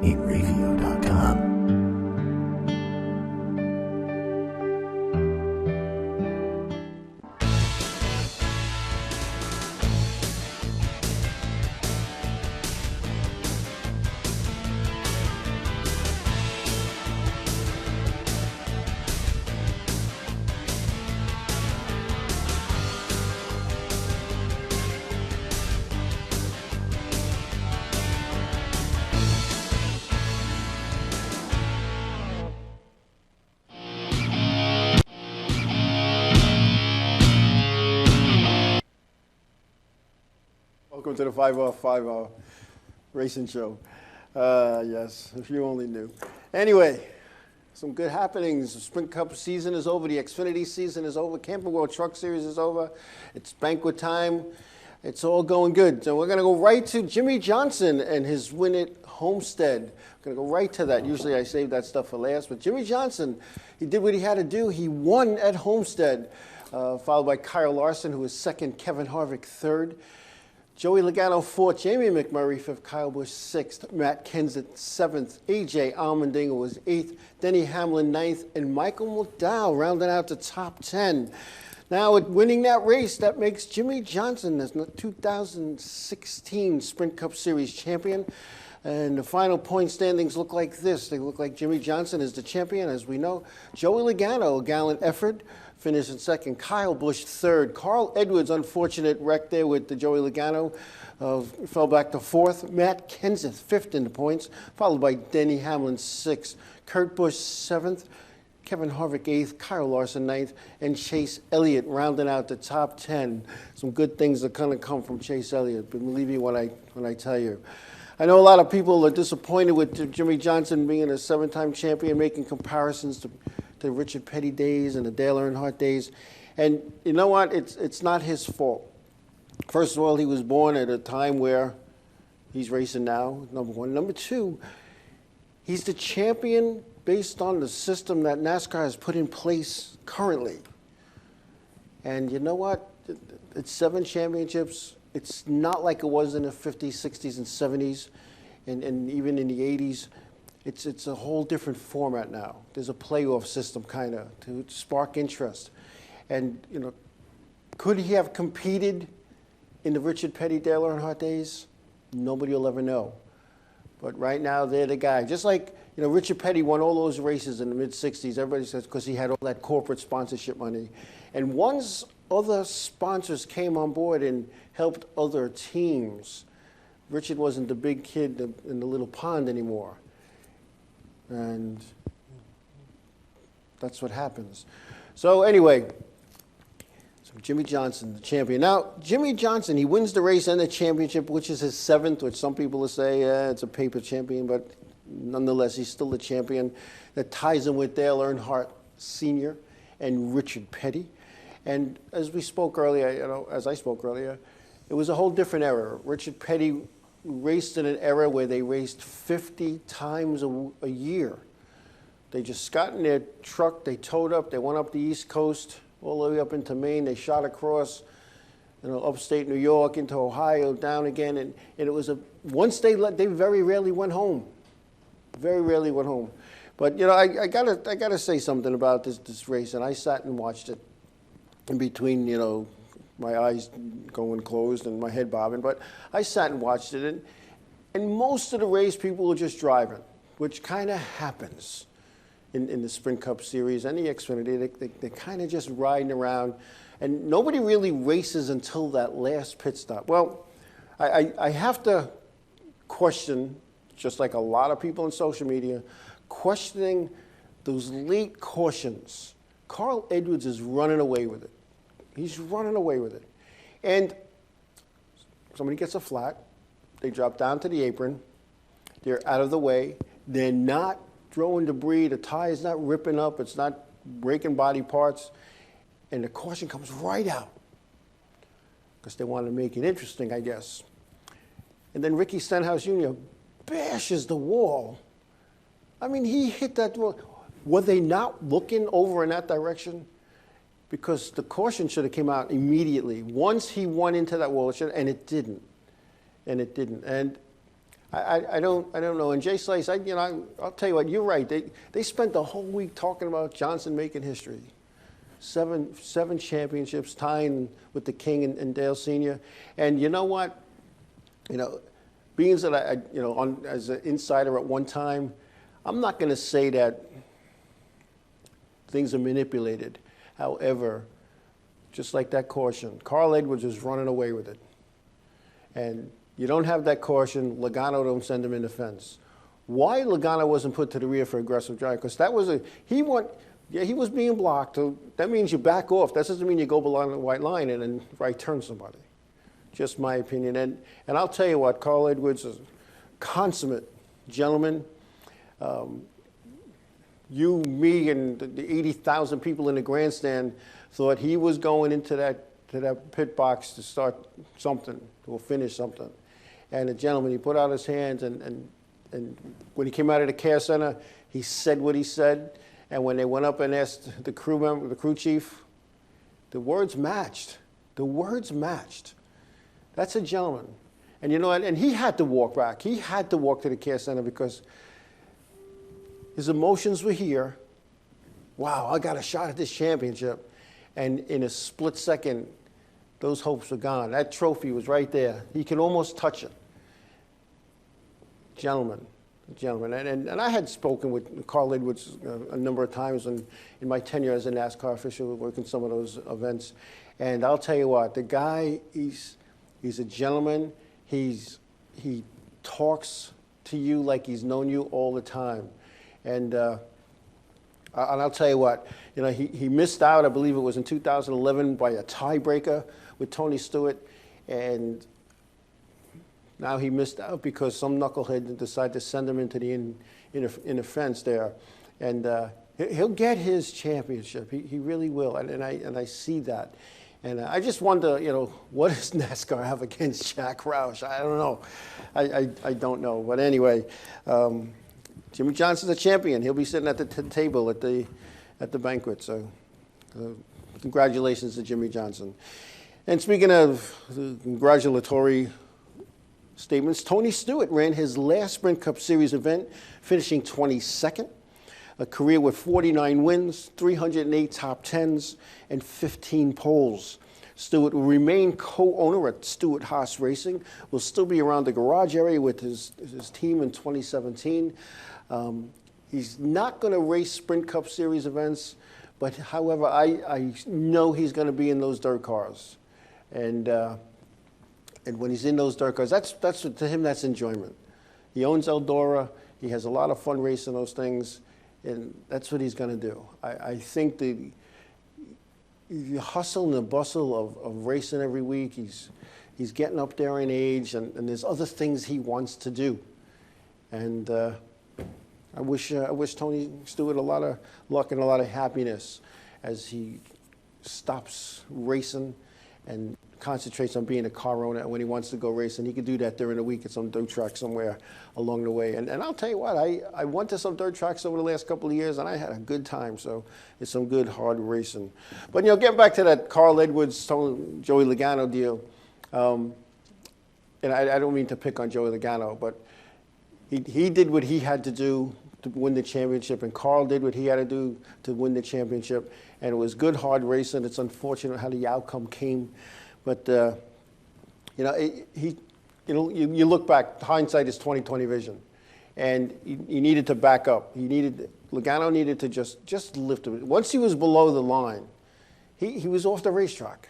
Inravio.com. Welcome to the 5 racing show. Yes, if you only knew. Anyway, some good happenings. The Sprint Cup season is over. The Xfinity season is over. Camping World Truck Series is over. It's banquet time. It's all going good. So we're going to go right to Jimmy Johnson and his win at Homestead. We're going to go right to that. Usually I save that stuff for last. But Jimmy Johnson, he did what he had to do. He won at Homestead, followed by Kyle Larson, who was second, Kevin Harvick third. Joey Logano fourth, Jamie McMurray fifth, Kyle Busch sixth, Matt Kenseth seventh, A.J. Allmendinger was eighth, Denny Hamlin ninth, and Michael McDowell rounded out the top 10. Now, with winning that race, that makes Jimmy Johnson the 2016 Sprint Cup Series champion. And the final point standings look like this. They look like Jimmy Johnson is the champion, as we know. Joey Logano, a gallant effort, finished in second. Kyle Busch third. Carl Edwards, unfortunate wreck there with the Joey Logano, fell back to fourth. Matt Kenseth, fifth in the points, followed by Denny Hamlin, sixth. Kurt Busch, seventh. Kevin Harvick, eighth. Kyle Larson, ninth. And Chase Elliott rounding out the top 10. Some good things are going to come from Chase Elliott, believe me when I tell you. I know a lot of people are disappointed with Jimmy Johnson being a seven-time champion, making comparisons to Richard Petty days and the Dale Earnhardt days. And you know what? It's not his fault. First of all, he was born at a time where he's racing now, number one. Number two, he's the champion based on the system that NASCAR has put in place currently. And you know what? It's 7 championships. It's not like it was in the 50s, 60s, and 70s, and even in the 80s. It's a whole different format now. There's a playoff system, kind of, to spark interest. And, you know, could he have competed in the Richard Petty, Dale Earnhardt days? Nobody will ever know. But right now, they're the guy. Just like, you know, Richard Petty won all those races in the mid-60s. Everybody says because he had all that corporate sponsorship money. And once other sponsors came on board and helped other teams, Richard wasn't the big kid in the little pond anymore. And that's what happens. So anyway, Jimmy Johnson, the champion. Now, Jimmy Johnson, he wins the race and the championship, which is his 7th, which some people will say, it's a paper champion, but nonetheless, he's still the champion. That ties him with Dale Earnhardt Sr. and Richard Petty. And as we spoke earlier, as I spoke earlier, it was a whole different era. Richard Petty raced in an era where they raced 50 times a year. They just got in their truck, they towed up, they went up the East Coast, all the way up into Maine. They shot across, upstate New York into Ohio, down again, and it was once they very rarely went home. Very rarely went home. But I gotta say something about this race, and I sat and watched it in between, my eyes going closed and my head bobbing. But I sat and watched it, and most of the race people were just driving, which kind of happens in the Sprint Cup Series and the Xfinity. They're kind of just riding around, and nobody really races until that last pit stop. Well, I have to question, just like a lot of people on social media, questioning those late cautions. Carl Edwards is running away with it. He's running away with it. And somebody gets a flat. They drop down to the apron. They're out of the way. They're not throwing debris. The tire is not ripping up. It's not breaking body parts. And the caution comes right out because they want to make it interesting, I guess. And then Ricky Stenhouse Jr. bashes the wall. I mean, he hit that wall. Were they not looking over in that direction? Because the caution should have came out immediately. Once he went into that wall, and it didn't. And it didn't. And I don't know. And Jay Slice, I'll tell you what, you're right. They spent the whole week talking about Johnson making history. Seven championships, tying with the King and Dale Sr. And you know what? Being that as an insider at one time, I'm not going to say that things are manipulated. However, just like that caution, Carl Edwards was running away with it. And you don't have that caution, Logano don't send him in the fence. Why Logano wasn't put to the rear for aggressive driving? Because that was he was being blocked. So that means you back off. That doesn't mean you go below the white line and then right turn somebody. Just my opinion. And I'll tell you what, Carl Edwards is a consummate gentleman. You, me, and the 80,000 people in the grandstand thought he was going into that pit box to start something, or finish something. And the gentleman, he put out his hands, and when he came out of the care center, he said what he said. And when they went up and asked the crew member, the crew chief, the words matched. The words matched. That's a gentleman. And you know what? And he had to walk back. He had to walk to the care center because his emotions were here. Wow, I got a shot at this championship. And in a split second, those hopes were gone. That trophy was right there. He could almost touch it. Gentlemen. And I had spoken with Carl Edwards a number of times in my tenure as a NASCAR official, working some of those events. And I'll tell you what, the guy, he's a gentleman. He talks to you like he's known you all the time. And I'll tell you what, he missed out, I believe it was in 2011, by a tiebreaker with Tony Stewart. And now he missed out because some knucklehead decided to send him into the in fence there. And he'll get his championship. He really will. And I see that. And I just wonder, what does NASCAR have against Jack Roush? I don't know. I don't know. But anyway, Jimmy Johnson's a champion. He'll be sitting at the table at the banquet. So congratulations to Jimmy Johnson. And speaking of the congratulatory statements, Tony Stewart ran his last Sprint Cup Series event, finishing 22nd. A career with 49 wins, 308 top tens, and 15 poles. Stewart will remain co-owner at Stewart Haas Racing, will still be around the garage area with his team in 2017. He's not going to race Sprint Cup Series events, but however, I know he's going to be in those dirt cars. And when he's in those dirt cars, that's to him, that's enjoyment. He owns Eldora. He has a lot of fun racing those things. And that's what he's going to do. I think the hustle and the bustle of racing every week, he's getting up there in age, and there's other things he wants to do. And I wish Tony Stewart a lot of luck and a lot of happiness as he stops racing and concentrates on being a car owner. And when he wants to go racing, he can do that during the week at some dirt track somewhere along the way. And I'll tell you what, I went to some dirt tracks over the last couple of years, and I had a good time. So it's some good, hard racing. But, getting back to that Carl Edwards, Joey Logano deal, and I don't mean to pick on Joey Logano, but he did what he had to do to win the championship, and Carl did what he had to do to win the championship. And it was good, hard racing. It's unfortunate how the outcome came. But, you look back, hindsight is 20/20 vision. And he needed to back up. Logano needed to just lift him. Once he was below the line, he was off the racetrack.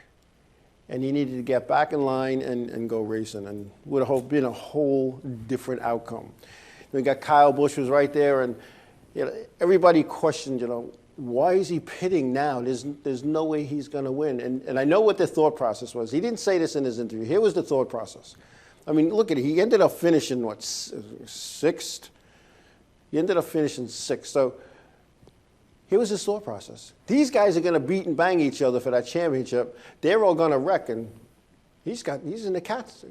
And he needed to get back in line and go racing. And would have been a whole different outcome. We got Kyle Busch was right there. And everybody questioned, why is he pitting now? There's no way he's going to win. And I know what the thought process was. He didn't say this in his interview. Here was the thought process. I mean, look at it. He ended up finishing, sixth? He ended up finishing sixth. So here was his thought process. These guys are going to beat and bang each other for that championship. They're all going to wreck. And he's in the cat's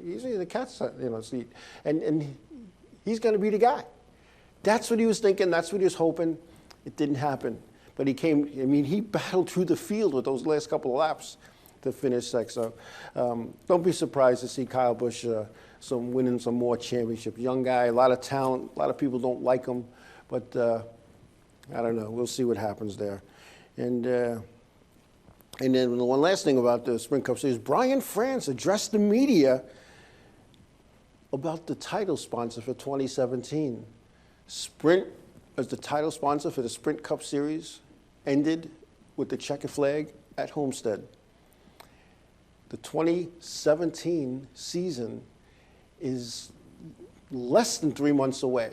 seat. And he's going to be the guy. That's what he was thinking. That's what he was hoping. It didn't happen. But he battled through the field with those last couple of laps to finish sixth. So don't be surprised to see Kyle Busch winning some more championships. Young guy, a lot of talent. A lot of people don't like him, but I don't know. We'll see what happens there. And then the one last thing about the Sprint Cup Series, Brian France addressed the media about the title sponsor for 2017. Sprint, as the title sponsor for the Sprint Cup Series, ended with the checkered flag at Homestead. The 2017 season is less than 3 months away.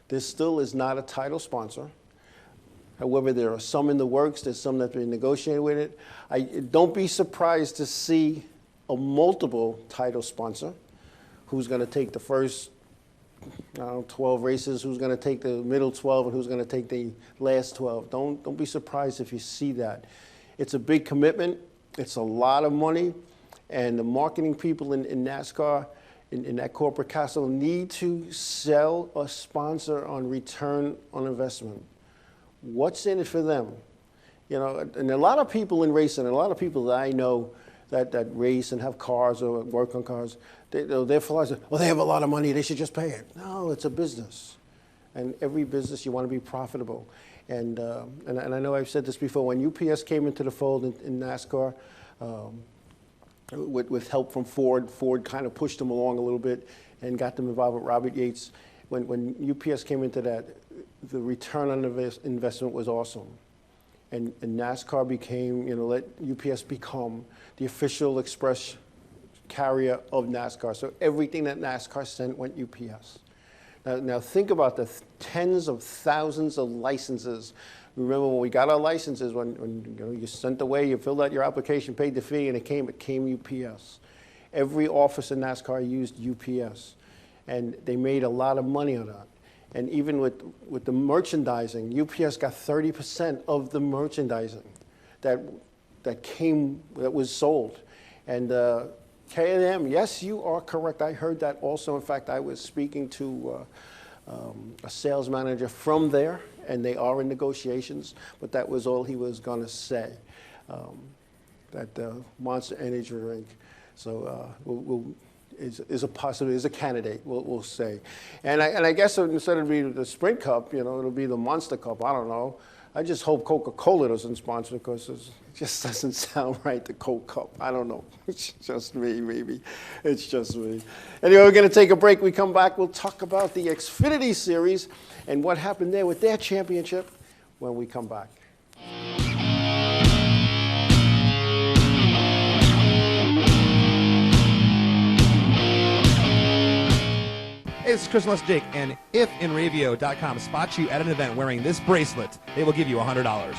There still is not a title sponsor. However, there are some in the works. There's some that have been negotiated with it. Don't be surprised to see a multiple title sponsor. Who's going to take the first 12 races, who's going to take the middle 12, and who's going to take the last 12. Don't be surprised if you see that. It's a big commitment. It's a lot of money. And the marketing people in NASCAR, in that corporate castle, need to sell a sponsor on return on investment. What's in it for them? You know, and a lot of people in racing, and a lot of people that I know that race and have cars or work on cars, their philosophy, well, they have a lot of money, they should just pay it. No, it's a business. And every business, you want to be profitable. And I know I've said this before, when UPS came into the fold in NASCAR, with help from Ford kind of pushed them along a little bit and got them involved with Robert Yates. When UPS came into that, the return on investment was awesome. And NASCAR became, let UPS become the official express carrier of NASCAR. So everything that NASCAR sent went UPS. Now think about the tens of thousands of licenses. Remember when we got our licenses, when you sent away, you filled out your application, paid the fee, and it came UPS. Every office in NASCAR used UPS. And they made a lot of money on that. And even with the merchandising, UPS got 30% of the merchandising that was sold. And K&M, yes, you are correct. I heard that also. In fact, I was speaking to a sales manager from there, and they are in negotiations, but that was all he was going to say, that Monster Energy drink. So is a possibility, is a candidate, we'll say. And I guess instead of being the Sprint Cup, it'll be the Monster Cup. I don't know. I just hope Coca-Cola doesn't sponsor it because it just doesn't sound right, the Coke Cup. I don't know. It's just me, maybe. It's just me. Anyway, we're going to take a break. We come back, we'll talk about the Xfinity Series and what happened there with their championship when we come back. Hey, this is Chris Dick, and if Inravio.com spots you at an event wearing this bracelet, they will give you $100.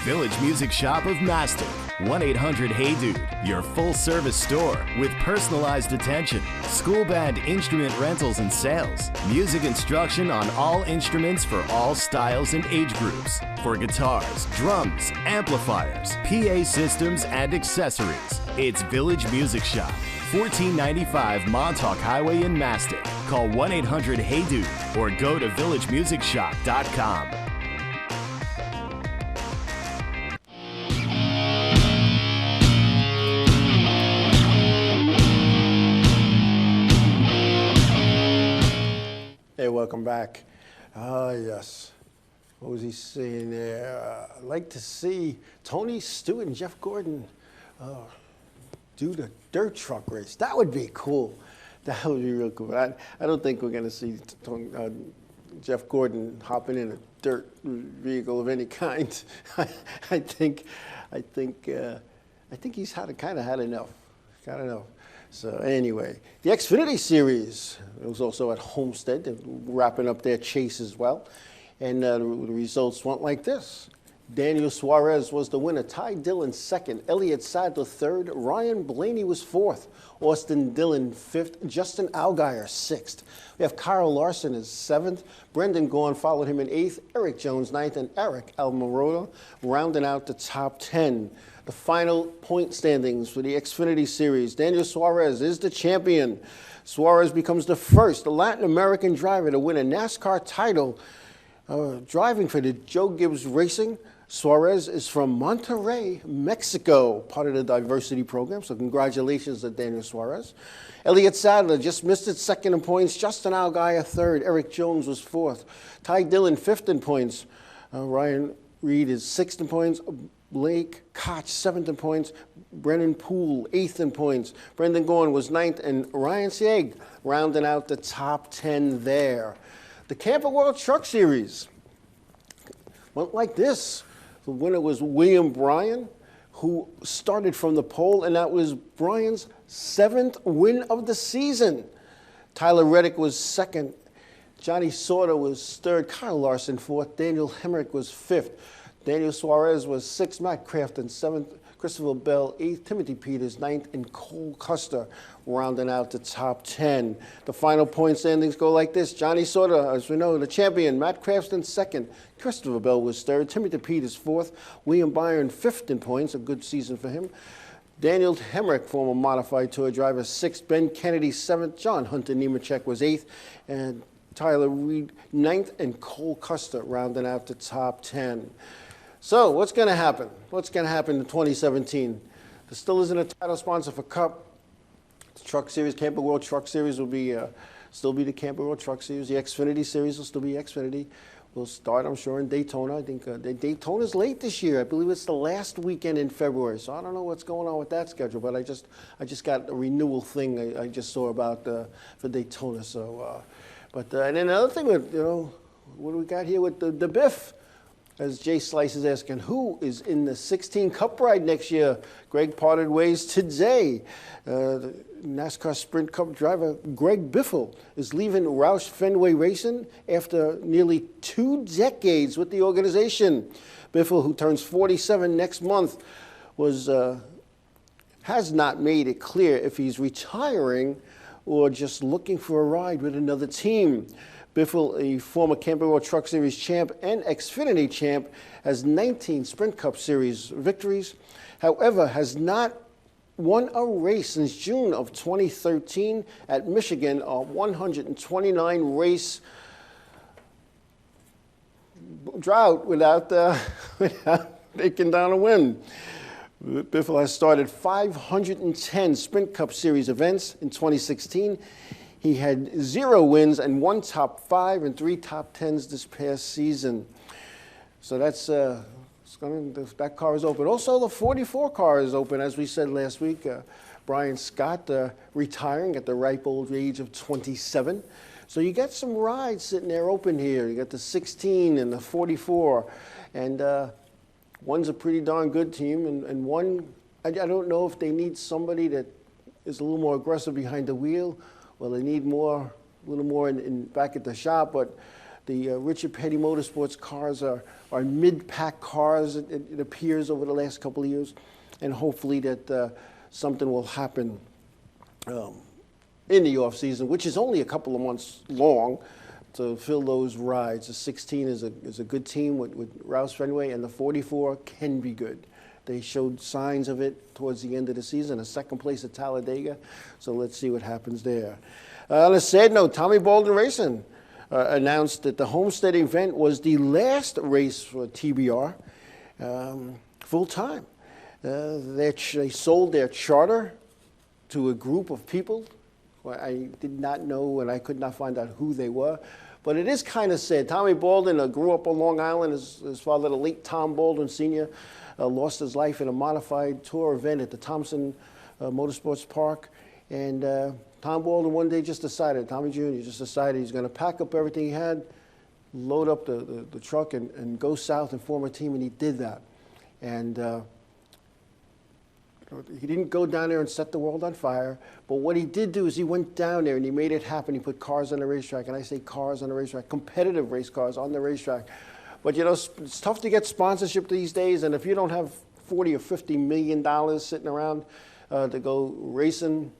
Village Music Shop of Mastic. 1-800-HEY-DUDE. Your full-service store with personalized attention, school band instrument rentals and sales, music instruction on all instruments for all styles and age groups, for guitars, drums, amplifiers, PA systems, and accessories. It's Village Music Shop. 1495 Montauk Highway in Mastic. Call 1-800-HEY-DUDE or go to villagemusicshop.com. Hey, welcome back. Yes. What was he saying there? I'd like to see Tony Stewart and Jeff Gordon do the dirt truck race. That would be cool. That would be real cool. But I don't think we're going to see Jeff Gordon hopping in a dirt vehicle of any kind. I think he's kind of had enough. Got enough. So anyway, the Xfinity Series was also at Homestead, wrapping up their chase as well. And the results went like this. Daniel Suarez was the winner. Ty Dillon second. Elliott Sadler third. Ryan Blaney was fourth. Austin Dillon fifth. Justin Allgaier sixth. We have Kyle Larson as seventh. Brendan Gaughan followed him in eighth. Eric Jones ninth. And Eric Almirola rounding out the top 10. The final point standings for the Xfinity Series. Daniel Suarez is the champion. Suarez becomes the first Latin American driver to win a NASCAR title driving for the Joe Gibbs Racing. Suarez is from Monterrey, Mexico, part of the diversity program, so congratulations to Daniel Suarez. Elliott Sadler just missed it, second in points. Justin Allgaier third. Eric Jones was fourth. Ty Dillon fifth in points. Ryan Reed is sixth in points. Blake Koch, seventh in points. Brennan Poole, eighth in points. Brendan Gaughan was ninth, and Ryan Sieg rounding out the top 10 there. The Camper World Truck Series went like this. The winner was William Bryan, who started from the pole, and that was Bryan's 7th win of the season. Tyler Reddick was second. Johnny Sauter was third. Kyle Larson fourth. Daniel Hemrick was fifth. Daniel Suarez was sixth. Matt Crafton seventh. Christopher Bell eighth. Timothy Peters ninth. And Cole Custer rounding out the top 10. The final point standings go like this. Johnny Sauter, as we know, the champion. Matt Crafton second. Christopher Bell was third. Timothy Peters fourth. William Byron fifth in points. A good season for him. Daniel Hemrick, former modified tour driver, sixth. Ben Kennedy seventh. John Hunter Nemechek was eighth. And Tyler Reed ninth. And Cole Custer rounding out the top 10. So what's going to happen? What's going to happen in 2017? There still isn't a title sponsor for Cup. The Truck Series, Camper World Truck Series will be still be the Camper World Truck Series. The Xfinity Series will still be Xfinity. We'll start, I'm sure, in Daytona. I think Daytona's late this year. I believe it's the last weekend in February. So I don't know what's going on with that schedule, but I just got a renewal thing I just saw about for Daytona. So, and then another thing with what do we got here with the Biff? As Jay Slice is asking, who is in the 16 Cup ride next year? Greg parted ways today. The NASCAR Sprint Cup driver Greg Biffle is leaving Roush Fenway Racing after nearly 2 decades with the organization. Biffle, who turns 47 next month, has not made it clear if he's retiring or just looking for a ride with another team. Biffle, a former Camper World Truck Series champ and Xfinity champ, has 19 Sprint Cup Series victories. However, has not won a race since June of 2013 at Michigan, a 129-race drought without taking down a win. Biffle has started 510 Sprint Cup Series events in 2016. He had 0 wins and 1 top 5 and 3 top 10s this past season. So that car is open. Also, the 44 car is open, as we said last week. Brian Scott retiring at the ripe old age of 27. So you got some rides sitting there open here. You got the 16 and the 44. And one's a pretty darn good team. And one, I don't know if they need somebody that is a little more aggressive behind the wheel. Well, they need a little more back at the shop, but the Richard Petty Motorsports cars are mid-pack cars, it appears, over the last couple of years, and hopefully that something will happen in the off-season, which is only a couple of months long, to fill those rides. The 16 is a good team with Roush Fenway, and the 44 can be good. They showed signs of it towards the end of the season, a second place at Talladega. So let's see what happens there. On a sad note, Tommy Bolden Racing announced that the Homestead event was the last race for TBR full-time. They sold their charter to a group of people. I did not know, and I could not find out who they were. But it is kind of sad. Tommy Bolden grew up on Long Island. His father, the late Tom Bolden Sr., lost his life in a modified tour event at the Thompson Motorsports Park. And Tom Bolden one day just decided, Tommy Jr. just decided he's going to pack up everything he had, load up the truck, and go south and form a team, and he did that. And he didn't go down there and set the world on fire, but what he did do is he went down there and he made it happen. He put cars on the racetrack, and I say cars on the racetrack, competitive race cars on the racetrack. But it's tough to get sponsorship these days, and if you don't have $40 or $50 million sitting around to go racing,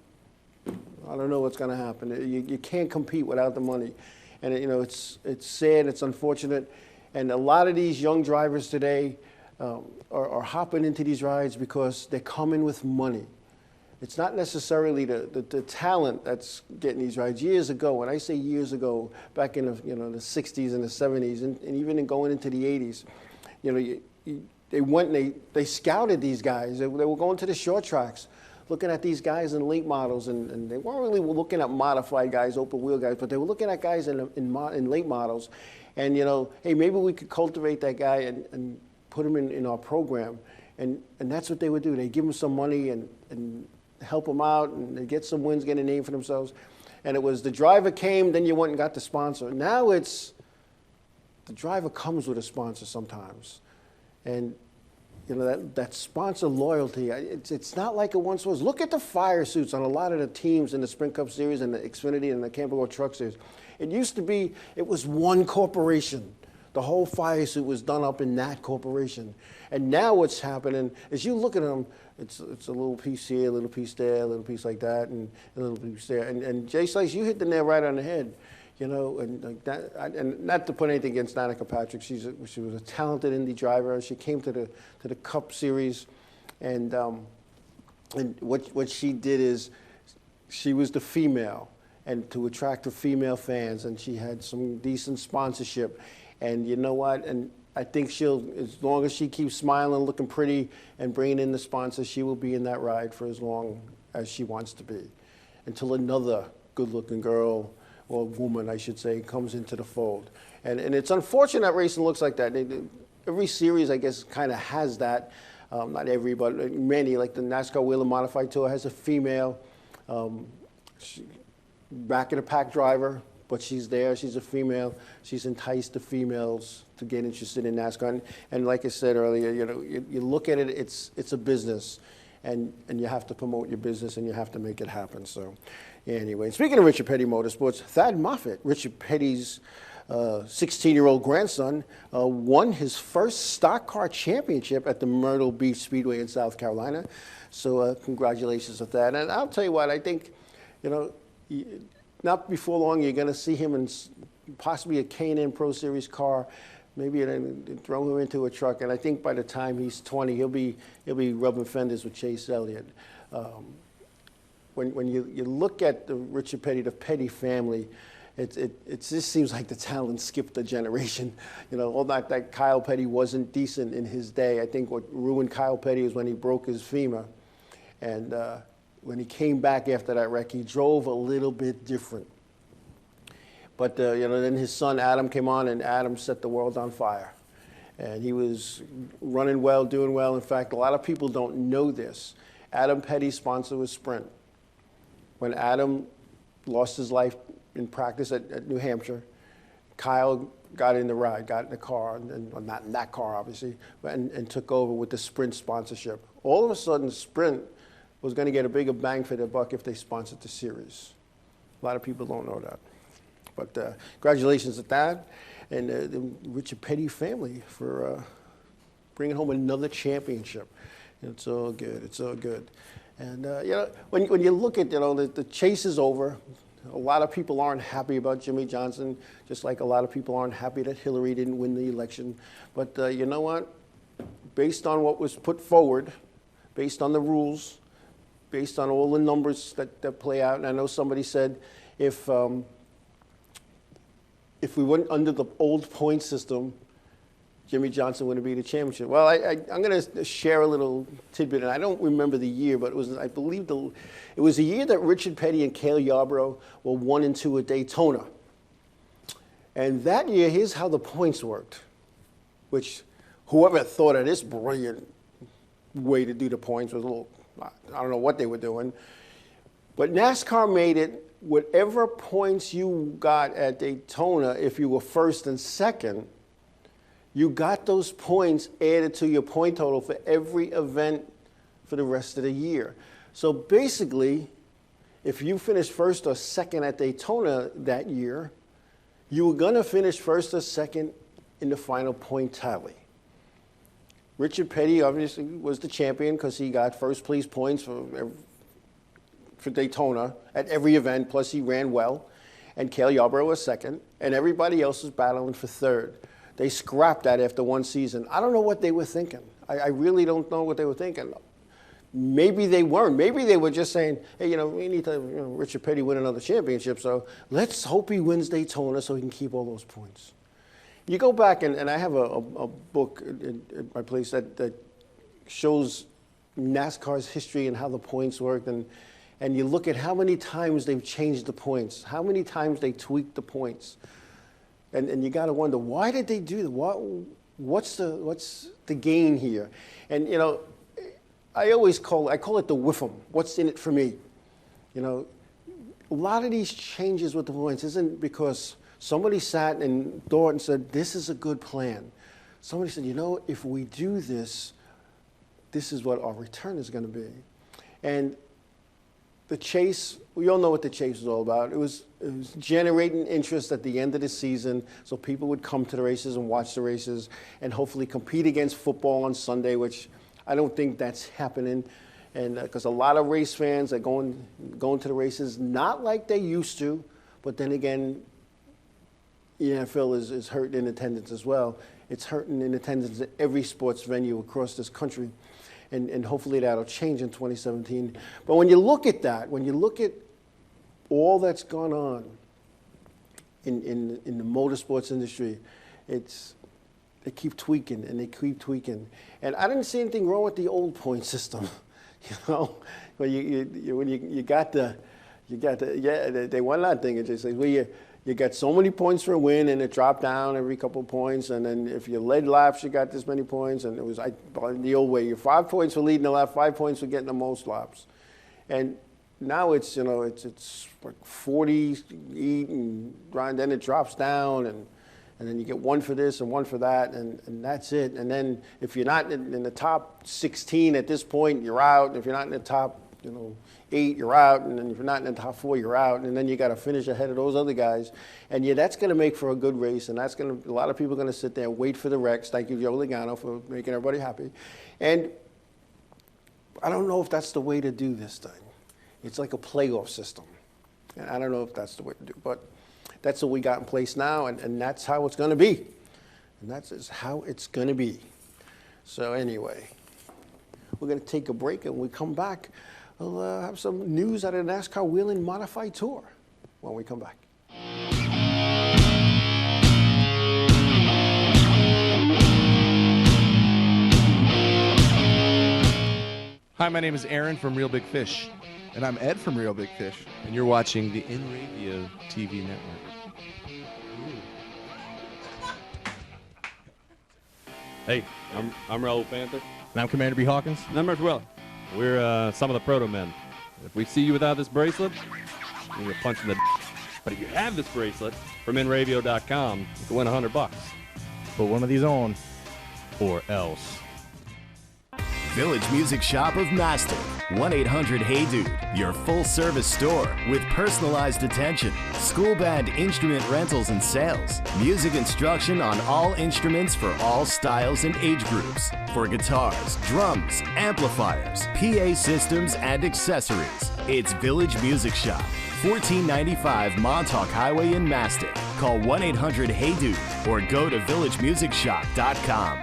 I don't know what's going to happen. You can't compete without the money, and it's sad, it's unfortunate, and a lot of these young drivers today are hopping into these rides because they're coming with money. It's not necessarily the talent that's getting these rides. Years ago, when I say years ago, back in the 60s and the 70s, and even in going into the 80s, they went and they scouted these guys. They were going to the short tracks, looking at these guys in late models, and they weren't really looking at modified guys, open wheel guys, but they were looking at guys in late models, and hey, maybe we could cultivate that guy and put him in our program, and that's what they would do. They give him some money and help them out, and they get some wins, get a name for themselves. And it was the driver came, then you went and got the sponsor. Now it's the driver comes with a sponsor sometimes. And that sponsor loyalty, it's not like it once was. Look at the fire suits on a lot of the teams in the Sprint Cup Series and the Xfinity and the Camping World Truck Series. It used to be, it was one corporation. The whole fire suit was done up in that corporation. And now what's happening is you look at them, it's a little piece here, a little piece there, a little piece like that, and a little piece there. And Jay Slice, you hit the nail right on the head, and like that. And not to put anything against Danica Patrick, she was a talented Indy driver. She came to the Cup Series, and what she did is she was the female, and to attract the female fans, and she had some decent sponsorship. And you know what? And I think she'll, as long as she keeps smiling, looking pretty, and bringing in the sponsors, she will be in that ride for as long as she wants to be, until another good-looking girl, or woman, I should say, comes into the fold. And it's unfortunate that racing looks like that. Every series, I guess, kind of has that. Not every, but many, like the NASCAR Wheel and Modified Tour has a female back-of-the-pack driver, but she's there, she's a female, she's enticed the females to get interested in NASCAR. And like I said earlier, you look at it, it's a business, and you have to promote your business, and you have to make it happen. So anyway, speaking of Richard Petty Motorsports, Thad Moffitt, Richard Petty's 16-year-old grandson, won his first stock car championship at the Myrtle Beach Speedway in South Carolina. So congratulations with that. And I'll tell you what, I think, not before long, you're going to see him in possibly a K&N Pro Series car, maybe throw him into a truck. And I think by the time he's 20, he'll be rubbing fenders with Chase Elliott. When you look at the Richard Petty, the Petty family, it just seems like the talent skipped a generation. All that Kyle Petty wasn't decent in his day. I think what ruined Kyle Petty is when he broke his femur, and when he came back after that wreck, he drove a little bit different. But then his son Adam came on, and Adam set the world on fire. And he was running well, doing well. In fact, a lot of people don't know this. Adam Petty's sponsor was Sprint. When Adam lost his life in practice at New Hampshire, Kyle got in the ride, got in the car, and well, not in that car, obviously, and took over with the Sprint sponsorship. All of a sudden, Sprint was going to get a bigger bang for their buck if they sponsored the series. A lot of people don't know that. But congratulations to that, and the Richard Petty family for bringing home another championship. It's all good. It's all good. And when you look at the chase is over. A lot of people aren't happy about Jimmy Johnson, just like a lot of people aren't happy that Hillary didn't win the election. But you know what? Based on what was put forward, based on the rules, based on all the numbers that play out, and I know somebody said if we went under the old point system, Jimmy Johnson wouldn't be the championship. Well, I'm going to share a little tidbit, and I don't remember the year, but it was, I believe, it was the year that Richard Petty and Cale Yarborough were 1-2 at Daytona. And that year, here's how the points worked, which whoever thought of this brilliant way to do the points was a little, I don't know what they were doing. But NASCAR made it whatever points you got at Daytona, if you were first and second, you got those points added to your point total for every event for the rest of the year. So basically, if you finished first or second at Daytona that year, you were going to finish first or second in the final point tally. Richard Petty obviously was the champion because he got first place points for Daytona at every event, plus he ran well. And Cale Yarborough was second, and everybody else was battling for third. They scrapped that after one season. I don't know what they were thinking. I really don't know what they were thinking. Maybe they weren't. Maybe they were just saying, hey, we need to, Richard Petty win another championship, so let's hope he wins Daytona so he can keep all those points. You go back, and I have a book at my place that shows NASCAR's history and how the points worked, and you look at how many times they've changed the points, how many times they tweaked the points. And you got to wonder, why did they do that? What's the gain here? And, I call it the whiffum. What's in it for me? A lot of these changes with the points isn't because somebody sat and thought and said, this is a good plan. Somebody said, if we do this, this is what our return is going to be. And the chase, we all know what the chase was all about. It was generating interest at the end of the season so people would come to the races and watch the races and hopefully compete against football on Sunday, which I don't think that's happening. And because a lot of race fans are going to the races not like they used to, but then again, the NFL is hurting in attendance as well. It's hurting in attendance at every sports venue across this country. And hopefully that'll change in 2017. But when you look at that, when you look at all that's gone on in the motorsports industry, they keep tweaking and they keep tweaking. And I didn't see anything wrong with the old point system, When you got the they won that thing. It just says, well, you got so many points for a win, and it dropped down every couple of points. And then if you led laps, you got this many points. And it was the old way. You're 5 points for leading the lap, 5 points for getting the most laps. And now it's like 40 and then it drops down, and then you get one for this and one for that, and that's it. And then if you're not in the top 16 at this point, you're out. And if you're not in the top 8, you're out, and then if you're not in the top 4, you're out, and then you got to finish ahead of those other guys, and that's going to make for a good race, and a lot of people are going to sit there and wait for the wrecks. Thank you, Joe Logano, for making everybody happy. And I don't know if that's the way to do this thing. It's like a playoff system, and I don't know if that's the way to do, but that's what we got in place now, and that's how it's going to be, and that's how it's going to be. So anyway, we're going to take a break, and when we come back, we'll have some news out of the NASCAR Wheeling Modified Tour when we come back. Hi, my name is Aaron from Real Big Fish. And I'm Ed from Real Big Fish. And you're watching the Inravio TV network. Hey, I'm Raul Panther. And I'm Commander B. Hawkins. And I'm Rich Will. We're some of the proto men. If we see you without this bracelet, you get punched in the But if you have this bracelet from Inravio.com, you can win $100. Put one of these on, or else. Village Music Shop of Mastic. 1-800-HEY-DUDE. Your full-service store with personalized attention, school band instrument rentals and sales, music instruction on all instruments for all styles and age groups, for guitars, drums, amplifiers, PA systems, and accessories. It's Village Music Shop. 1495 Montauk Highway in Mastic. Call 1-800-HEY-DUDE or go to villagemusicshop.com.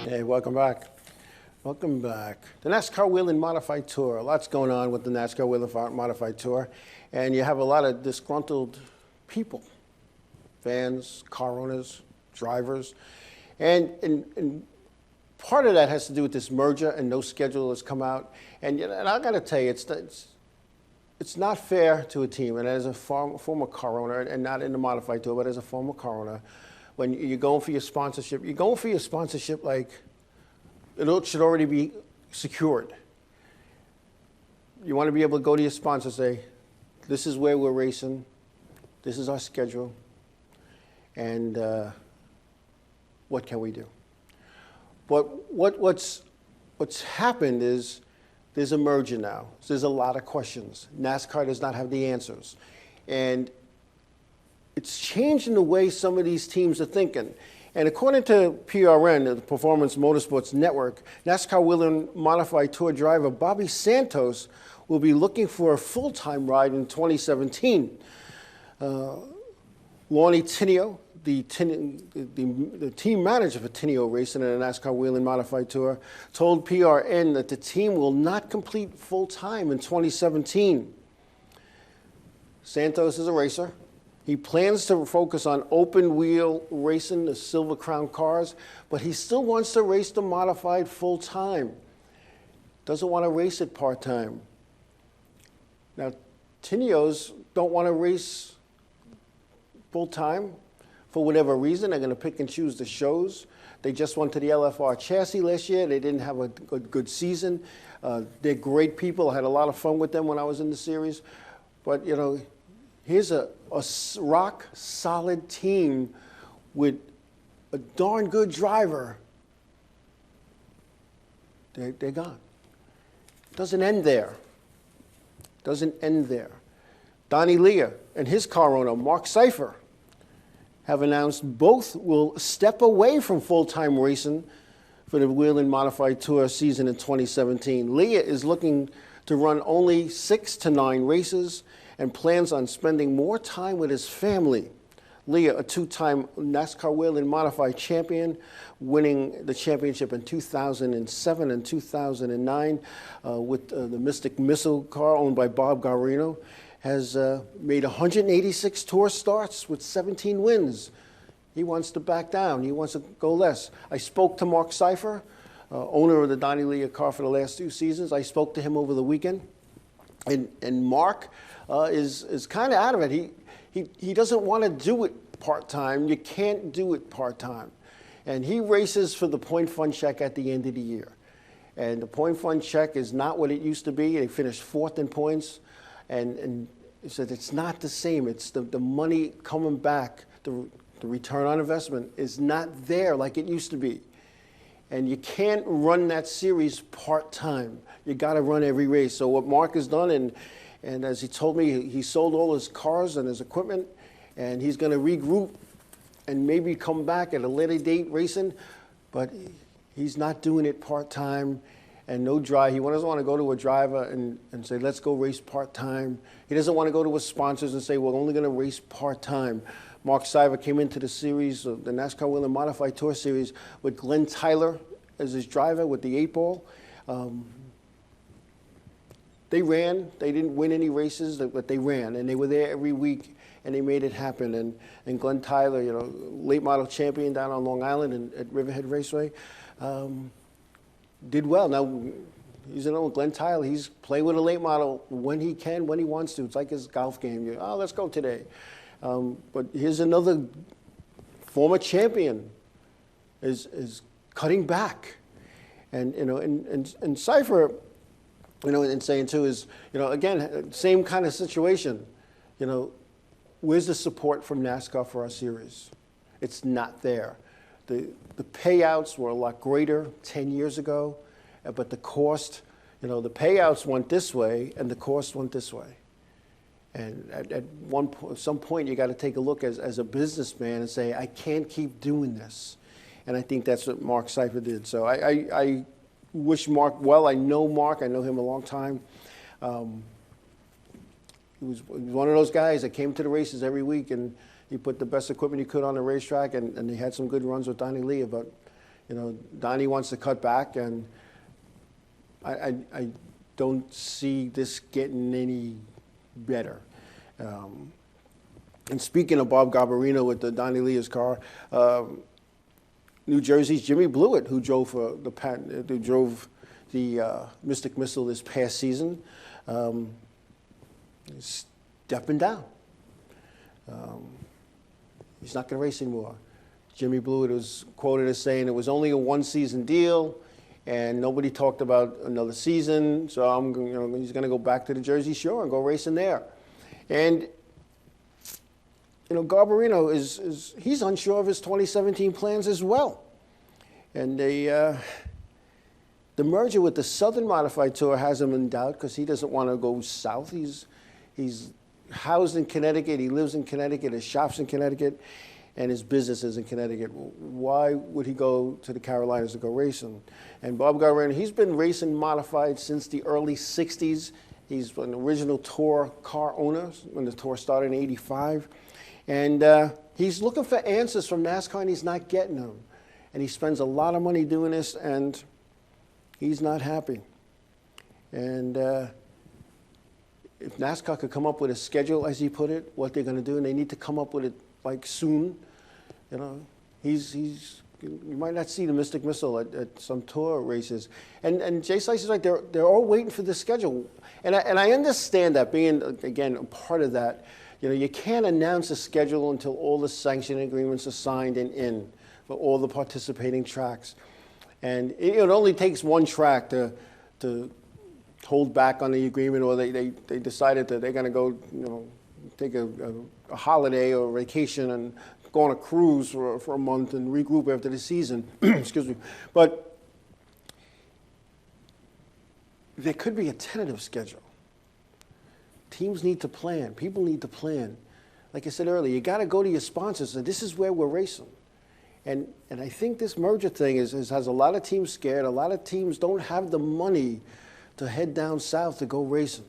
Hey, welcome back. Welcome back. The NASCAR Wheeling Modified Tour. A lot's going on with the NASCAR Wheeling Modified Tour, and you have a lot of disgruntled people, fans, car owners, drivers, and part of that has to do with this merger and no schedule has come out. And I got to tell you, it's not fair to a team, and as a former car owner, and not in the Modified Tour, but as a former car owner, when you're going for your sponsorship, like it should already be secured. You want to be able to go to your sponsor and say, this is where we're racing, this is our schedule, and what can we do? But what's what's happened is there's a merger now. So there's a lot of questions. NASCAR does not have the answers. And it's changing the way some of these teams are thinking. And according to PRN, the Performance Motorsports Network, NASCAR Whelen Modified Tour driver Bobby Santos will be looking for a full-time ride in 2017. Lonnie Tinio, the team manager for Tinio Racing and the NASCAR Whelen Modified Tour, told PRN that the team will not complete full-time in 2017. Santos is a racer. He plans to focus on open-wheel racing, the Silver Crown cars, but he still wants to race the modified full-time. Doesn't want to race it part-time. Now, Tinios don't want to race full-time for whatever reason. They're going to pick and choose the shows. They just went to the LFR chassis last year. They didn't have a good season. They're great people. I had a lot of fun with them when I was in the series. But, you know, here's a rock-solid team with a darn good driver. They're gone. Doesn't end there. Doesn't end there. Donnie Leah and his car owner, Mark Seifer, have announced both will step away from full-time racing for the Whelen Modified Tour season in 2017. Leah is looking to run only 6 to 9 races and plans on spending more time with his family. Leah, a 2-time NASCAR Whelen Modified champion, winning the championship in 2007 and 2009 with the Mystic Missile car owned by Bob Garino, has made 186 tour starts with 17 wins. He wants to back down. He wants to go less. I spoke to Mark Seifer, owner of the Donnie Leah car for the last 2 seasons. I spoke to him over the weekend. And Mark is kind of out of it. He doesn't want to do it part-time. You can't do it part-time. And he races for the point fund check at the end of the year. And the point fund check is not what it used to be. They finished 4th in points. And he said it's not the same. It's the money coming back, the return on investment is not there like it used to be. And you can't run that series part-time. You got to run every race. So what Mark has done, and as he told me, he sold all his cars and his equipment, and he's going to regroup and maybe come back at a later date racing, but he's not doing it part-time. And no drive. He doesn't want to go to a driver and say, let's go race part-time. He doesn't want to go to his sponsors and say, we're only going to race part-time. Mark Seifer came into the series, the NASCAR Whelen Modified Tour Series, with Glenn Tyler as his driver with the 8-ball. They ran. They didn't win any races, but they ran. And they were there every week, and they made it happen. And Glenn Tyler, you know, late model champion down on Long Island at Riverhead Raceway, did well. Now, he's an old Glenn Tyler. He's playing with a late model when he can, when he wants to. It's like his golf game. Let's go today. But here's another former champion is cutting back. And, you know, and Seifer, you know, and saying too is, you know, again, same kind of situation. You know, where's the support from NASCAR for our series? It's not there. The payouts were a lot greater 10 years ago, but the cost, you know, the payouts went this way and the cost went this way. And at some point, you got to take a look as a businessman and say, I can't keep doing this. And I think that's what Mark Seifer did. So I wish Mark well. I know Mark. I know him a long time. He was one of those guys that came to the races every week, and he put the best equipment he could on the racetrack, and he had some good runs with Donnie Leah. But, you know, Donnie wants to cut back, and I don't see this getting any better. And speaking of Bob Garbarino with the Donnie Leah's car, New Jersey's Jimmy Blewett, who drove the Mystic Missile this past season, is stepping down. He's not going to race anymore. Jimmy Blewett was quoted as saying it was only a 1-season deal, and nobody talked about another season. So he's going to go back to the Jersey Shore and go racing there. And you know, Garbarino he's unsure of his 2017 plans as well. And The merger with the Southern Modified Tour has him in doubt because he doesn't want to go south. He's housed in Connecticut. He lives in Connecticut. His shop's in Connecticut, and his business is in Connecticut. Why would he go to the Carolinas to go racing? And Bob Garrett, he's been racing modified since the early 60s. He's an original Tour car owner when the Tour started in '85. And he's looking for answers from NASCAR, and he's not getting them. And he spends a lot of money doing this, and he's not happy. And if NASCAR could come up with a schedule, as he put it, what they're going to do, and they need to come up with it like soon, you know, you might not see the Mystic Missile at some Tour races. And Jay Slice is right, they're all waiting for the schedule. And I understand that, being, again, a part of that. You know, you can't announce a schedule until all the sanction agreements are signed and in for all the participating tracks. And it only takes one track to hold back on the agreement, or they decided that they're going to go, you know, take a holiday or vacation and go on a cruise for a month and regroup after the season. Excuse me. But there could be a tentative schedule. Teams need to plan. People need to plan. Like I said earlier, you got to go to your sponsors and this is where we're racing. And I think this merger thing has a lot of teams scared. A lot of teams don't have the money to head down south to go racing.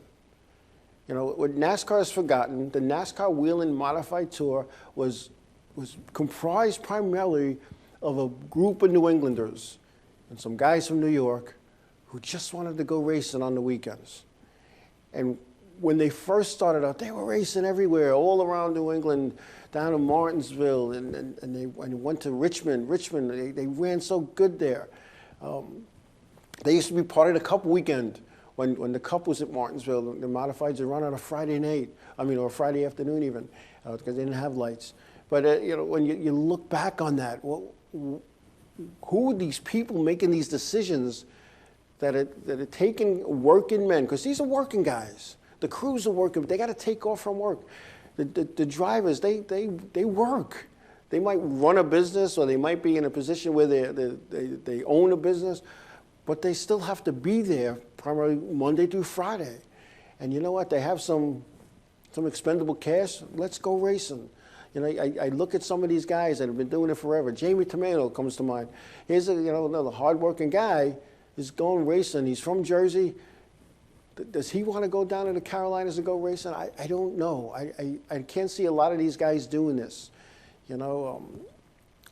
You know, what NASCAR has forgotten, the NASCAR Whelen Modified Tour was comprised primarily of a group of New Englanders and some guys from New York who just wanted to go racing on the weekends. And when they first started out, they were racing everywhere, all around New England, down to Martinsville, and they went to Richmond. They ran so good there. They used to be part of the Cup weekend. When the Cup was at Martinsville, the modifieds would run on a Friday night, or a Friday afternoon even, because they didn't have lights. But you know, when you look back on that, who are these people making these decisions that are taking working men? Because these are working guys. The crews are working, but they got to take off from work. The drivers, they work. They might run a business, or they might be in a position where they own a business, but they still have to be there primarily Monday through Friday. And you know what? They have some expendable cash. Let's go racing. You know, I look at some of these guys that have been doing it forever. Jamie Tomato comes to mind. Here's another hardworking guy who's going racing. He's from Jersey. Does he want to go down to the Carolinas and go racing? I don't know. I can't see a lot of these guys doing this. You know,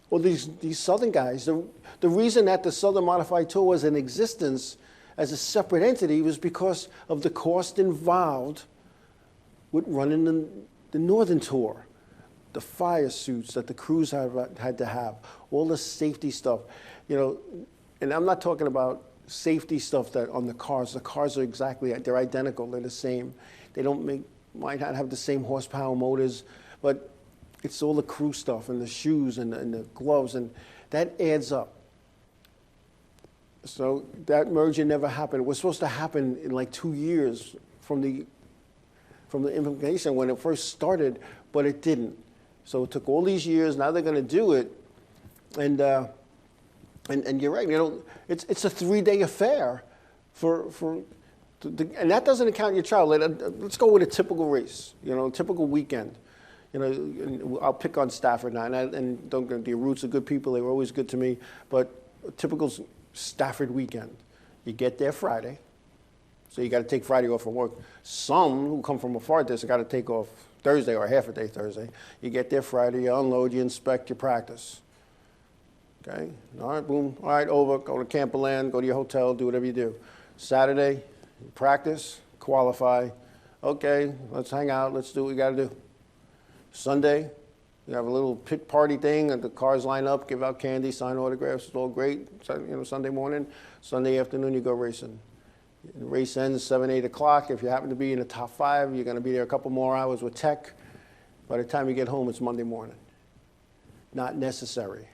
well, these Southern guys, the reason that the Southern Modified Tour was in existence as a separate entity was because of the cost involved with running the Northern Tour. The fire suits that the crews had to have, all the safety stuff. You know, and I'm not talking about safety stuff that on the cars. The cars are they're identical, they're the same. They might not have the same horsepower motors, but it's all the crew stuff and the shoes and the gloves, and that adds up. So that merger never happened. It was supposed to happen in like 2 years from the implementation when it first started, but it didn't. So it took all these years. Now they're going to do it, and you're right. You know, it's a 3-day affair and that doesn't account your travel. Let's go with a typical race. You know, a typical weekend. You know, I'll pick on Stafford now, and don't get the Roots are good people. They were always good to me. But a typical Stafford weekend, you get there Friday, so you got to take Friday off from work. Some who come from a far distance got to take off Thursday or half a day Thursday. You get there Friday, you unload, you inspect, you practice. Okay, all right, boom, all right, over, go to Camperland, go to your hotel, do whatever you do. Saturday, practice, qualify. Okay, let's hang out, let's do what we got to do. Sunday, you have a little pit party thing, and the cars line up, give out candy, sign autographs. It's all great. You know, Sunday morning, Sunday afternoon, you go racing. The race ends 7, 8 o'clock. If you happen to be in the top 5, you're going to be there a couple more hours with tech. By the time you get home, it's Monday morning. Not necessary.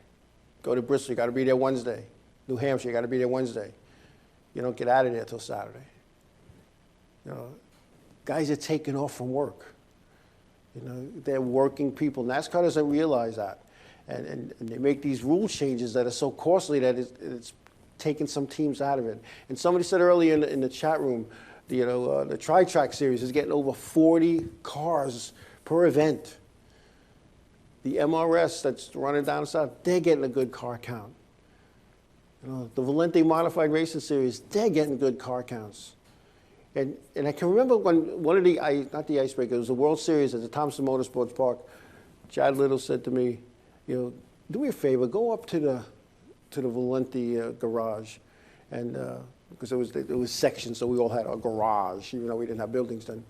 Go to Bristol, you got to be there Wednesday. New Hampshire, you got to be there Wednesday. You don't get out of there till Saturday. You know, guys are taking off from work. You know, they're working people. NASCAR doesn't realize that. And they make these rule changes that are so costly that it's taking some teams out of it. And somebody said earlier in the chat room, the Tri-Track Series is getting over 40 cars per event. The MRS that's running down south, they're getting a good car count. The Valente Modified Racing Series, they're getting good car counts. And I can remember when one of not the Icebreaker, it was the World Series at the Thompson Motorsports Park. Chad Little said to me, do me a favor, go up to the Valente garage, and because it was sectioned, so we all had a garage, even though we didn't have buildings then.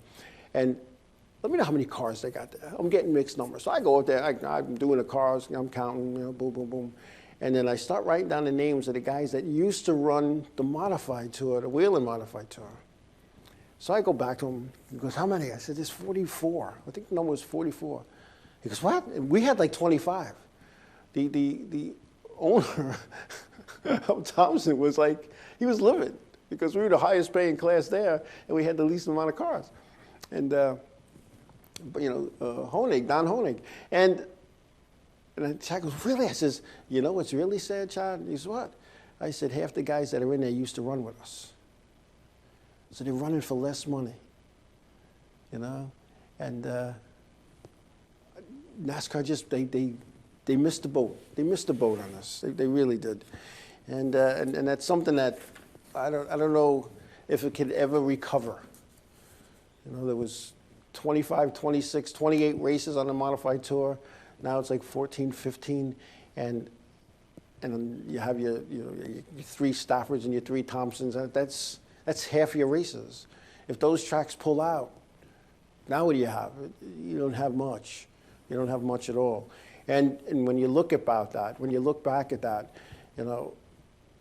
And let me know how many cars they got there. I'm getting mixed numbers. So I go up there, I'm doing the cars, I'm counting, boom, boom, boom. And then I start writing down the names of the guys that used to run the modified tour, the Whelen Modified Tour. So I go back to him. He goes, how many? I said, there's 44. I think the number was 44. He goes, what? And we had like 25. The owner of Thompson was like, he was livid because we were the highest paying class there and we had the least amount of cars. And, Don Honig. And Chad goes, really? I says, you know what's really sad, Chad? He says, what? I said, half the guys that are in there used to run with us. So they're running for less money, and NASCAR just, they missed the boat. They missed the boat on this. They really did. And that's something that I don't know if it could ever recover. There was 25, 26, 28 races on the modified tour. Now it's like 14, 15, and you have your 3 Staffords and your 3 Thompsons. That's half your races. If those tracks pull out, now what do you have? You don't have much. You don't have much at all. And when you look back at that,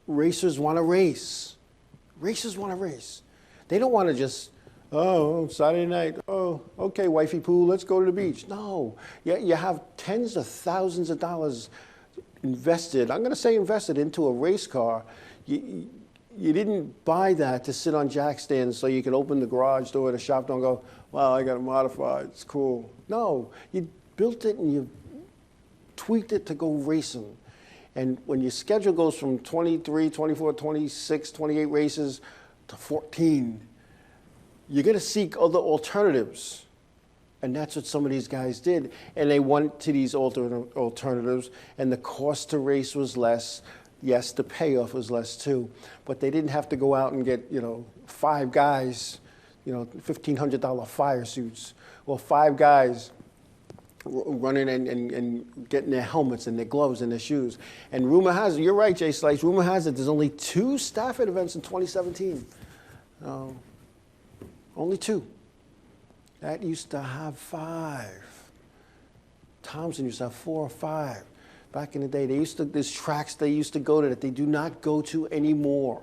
racers want to race. Racers want to race. They don't want to just, Saturday night, okay, wifey pool, let's go to the beach. No, you have tens of thousands of dollars invested. I'm going to say invested into a race car. You didn't buy that to sit on jack stands so you could open the garage door at a shop door and go, wow, I got it modified, it's cool. No, you built it and you tweaked it to go racing. And when your schedule goes from 23, 24, 26, 28 races to 14, you're going to seek other alternatives. And that's what some of these guys did. And they went to these alternatives, and the cost to race was less. Yes, the payoff was less too, but they didn't have to go out and get, 5 guys, $1,500 fire suits, or 5 guys running and getting their helmets and their gloves and their shoes. And rumor has it, you're right, Jay Slice, rumor has it there's only 2 Stafford events in 2017. Only 2. That used to have 5. Thompson used to have 4 or 5. Back in the day, there's tracks they used to go to that they do not go to anymore.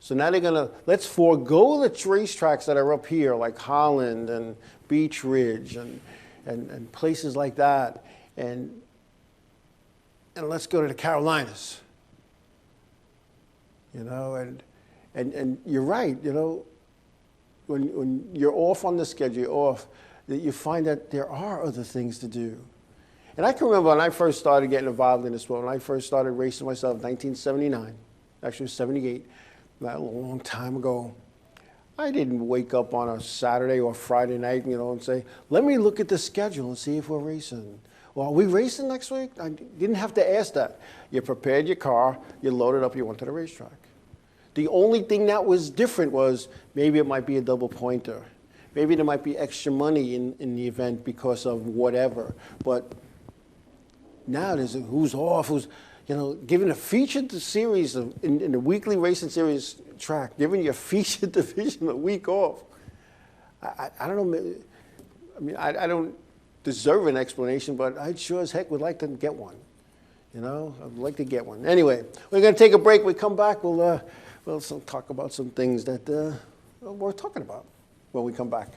So now they're gonna, let's forego the racetracks that are up here, like Holland and Beach Ridge and places like that, and let's go to the Carolinas. And you're right, when you're off on the schedule, you find that there are other things to do. And I can remember when I first started getting involved in this sport, when I first started racing myself in 1979, actually 78, a long time ago, I didn't wake up on a Saturday or Friday night, and say, let me look at the schedule and see if we're racing. Well, are we racing next week? I didn't have to ask that. You prepared your car, you loaded up, you went to the racetrack. The only thing that was different was maybe it might be a double pointer. Maybe there might be extra money in the event because of whatever. But now there's who's off, who's, giving a featured series in the weekly racing series track, giving you a featured division a week off. I don't know. I mean, I don't deserve an explanation, but I sure as heck would like to get one. I'd like to get one. Anyway, we're going to take a break. We come back, we'll talk about some things that we're talking about when we come back.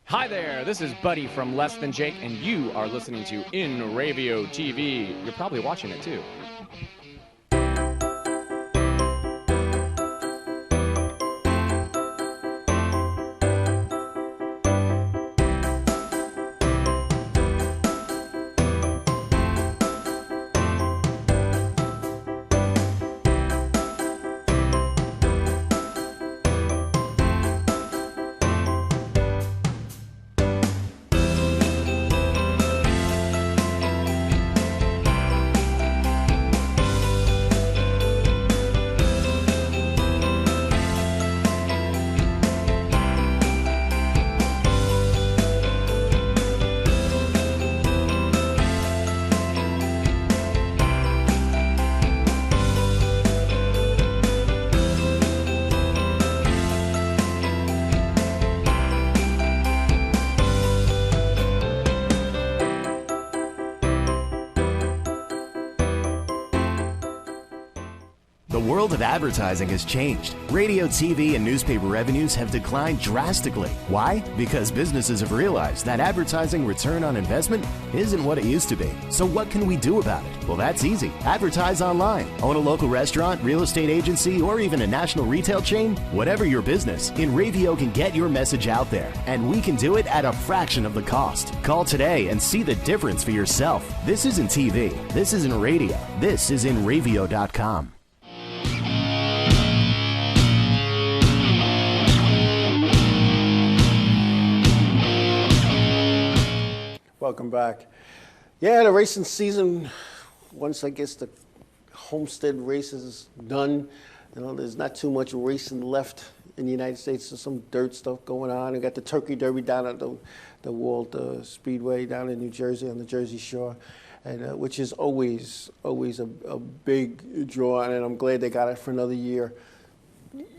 Hi there, this is Buddy from Less Than Jake, and you are listening to Inravio TV. You're probably watching it too. world of advertising has changed. Radio, TV, and newspaper revenues have declined drastically. Why? Because businesses have realized that advertising return on investment isn't what it used to be. So what can we do about it? Well, that's easy. Advertise online. Own a local restaurant, real estate agency, or even a national retail chain? Whatever your business, Inravio can get your message out there, and we can do it at a fraction of the cost. Call today and see the difference for yourself. This isn't TV. This isn't radio. This is Inravio.com. Welcome back. Yeah, the racing season, once I guess the Homestead race is done, there's not too much racing left in the United States. There's some dirt stuff going on. We got the Turkey Derby down at the Walt Speedway down in New Jersey on the Jersey Shore, and which is always a big draw, and I'm glad they got it for another year.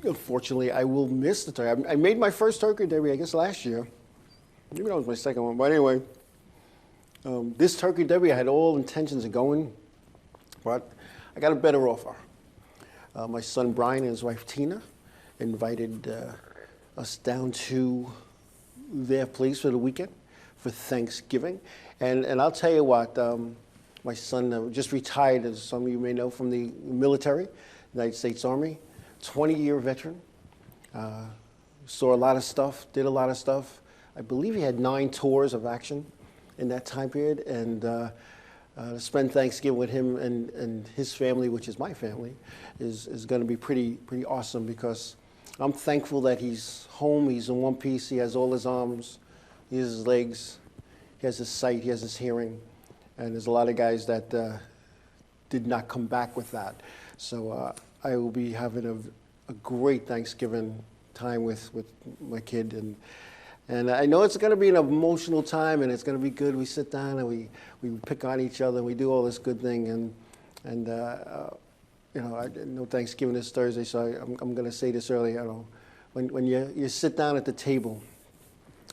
Unfortunately, I will miss the Turkey. I made my first Turkey Derby, I guess, last year. Maybe that was my second one, but anyway. This Turkey Derby, I had all intentions of going, but I got a better offer. My son Brian and his wife Tina invited us down to their place for the weekend for Thanksgiving. And I'll tell you what, my son just retired, as some of you may know, from the military, United States Army, 20-year veteran. Saw a lot of stuff, did a lot of stuff. I believe he had 9 tours of action in that time period, and to spend Thanksgiving with him and his family, which is my family, is going to be pretty awesome, because I'm thankful that he's home. He's in one piece. He has all his arms, he has his legs, he has his sight, he has his hearing, and there's a lot of guys that did not come back with that. So I will be having a great Thanksgiving time with my kid, and I know it's going to be an emotional time, and it's going to be good. We sit down and we pick on each other, and we do all this good thing. And I know Thanksgiving is Thursday, so I'm going to say this early. When you sit down at the table,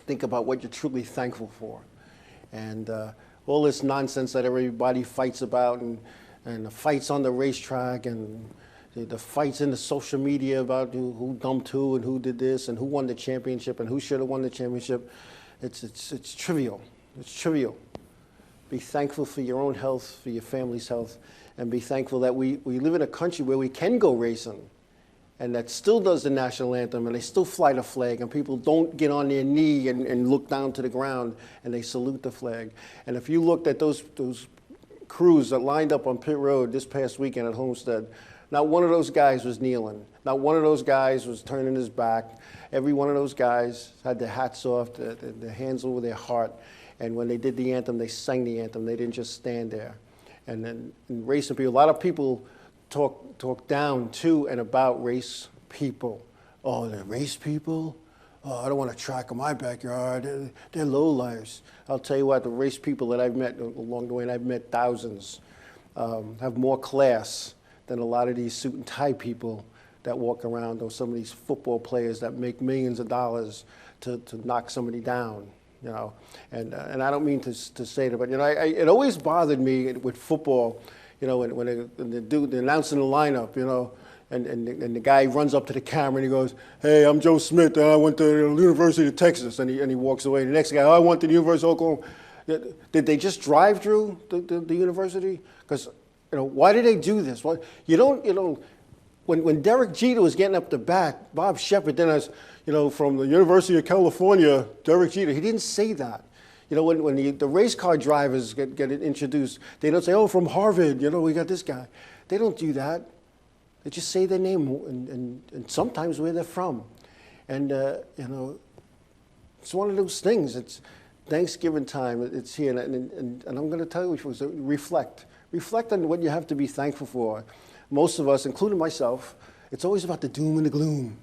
think about what you're truly thankful for, and all this nonsense that everybody fights about, and the fights on the racetrack, and the fights in the social media about who dumped who and who did this and who won the championship and who should have won the championship. It's trivial. It's trivial. Be thankful for your own health, for your family's health, and be thankful that we live in a country where we can go racing, and that still does the national anthem, and they still fly the flag, and people don't get on their knee and look down to the ground, and they salute the flag. And if you looked at those crews that lined up on pit road this past weekend at Homestead, not one of those guys was kneeling. Not one of those guys was turning his back. Every one of those guys had their hats off, their hands over their heart. And when they did the anthem, they sang the anthem. They didn't just stand there. And then in racing people, a lot of people talk down to and about race people. Oh, they're race people? Oh, I don't want a track in my backyard. They're lowlifes. I'll tell you what, the race people that I've met along the way, and I've met thousands, have more class than a lot of these suit and tie people that walk around, or some of these football players that make millions of dollars to knock somebody down, And I don't mean to say that, but it always bothered me with football, when they're announcing the lineup, and the guy runs up to the camera and he goes, "Hey, I'm Joe Smith. I went to the University of Texas," and he walks away. The next guy, "I went to the University of Oklahoma." Did they just drive through the university? Because why did they do this? Why, when Derek Jeter was getting up the bat, Bob Shepard, then as from the University of California, Derek Jeter, he didn't say that. When the race car drivers get introduced, they don't say, "Oh, from Harvard, we got this guy." They don't do that. They just say their name and sometimes where they're from. And it's one of those things. It's Thanksgiving time. It's here, and I'm going to tell you, reflect. Reflect on what you have to be thankful for. Most of us, including myself, it's always about the doom and the gloom,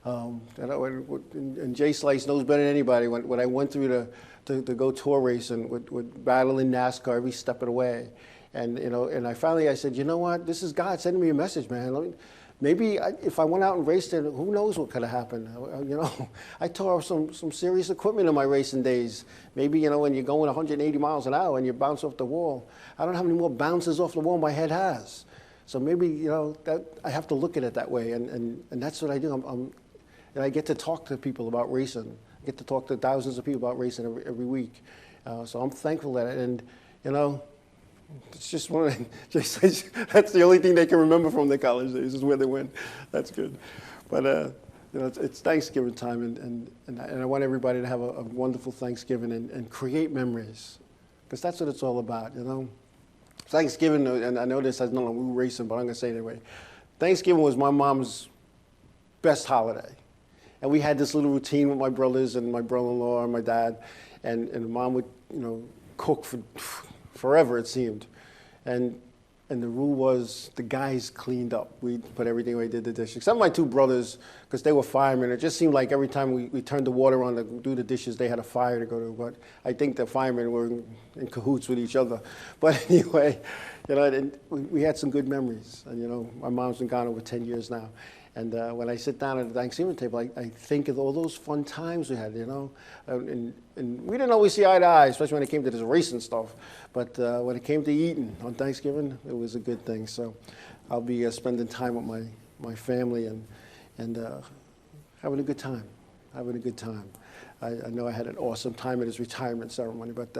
And Jay Slice knows better than anybody. When I went through to go tour racing with battling NASCAR every step of the way, and I finally said, you know what? This is God sending me a message, man. Maybe if I went out and raced it, who knows what could have happened? I tore up some serious equipment in my racing days. Maybe when you're going 180 miles an hour and you bounce off the wall, I don't know how many more bounces off the wall my head has. So maybe, you know, that I have to look at it that way, and that's what I do. And I get to talk to people about racing. I get to talk to thousands of people about racing every week. So I'm thankful that, and you know, it's just one of that's the only thing they can remember from their college days is where they went. That's good. But you know, it's Thanksgiving time, and I want everybody to have a wonderful Thanksgiving and create memories, because that's what it's all about, you know. Thanksgiving, and I know this has nothing to do with racing, but I'm going to say it anyway. Thanksgiving was my mom's best holiday. And we had this little routine with my brothers and my brother-in-law and my dad. And mom would, you know, cook for forever, it seemed. And the rule was the guys cleaned up. We put everything away, did the dishes. Except my two brothers, because they were firemen. It just seemed like every time we turned the water on to do the dishes, they had a fire to go to. But I think the firemen were in cahoots with each other. But anyway, you know, we had some good memories. And, you know, my mom's been gone over 10 years now. And when I sit down at the Thanksgiving table, I think of all those fun times we had, you know. And we didn't always see eye to eye, especially when it came to this racing stuff. But when it came to eating on Thanksgiving, it was a good thing. So I'll be spending time with my family and having a good time, having a good time. I know I had an awesome time at his retirement ceremony, but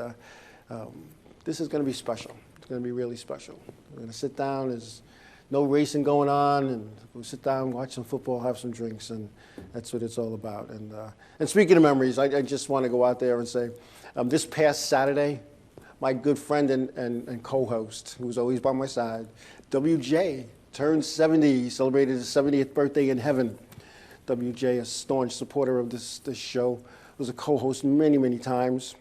this is going to be special. It's going to be really special. We're going to sit down. There's no racing going on, and we'll sit down, watch some football, have some drinks, and that's what it's all about. And speaking of memories, I just want to go out there and say, this past Saturday, my good friend and co-host, who was always by my side, WJ, turned 70. He celebrated his 70th birthday in heaven. WJ, a staunch supporter of this show, was a co-host many, many times.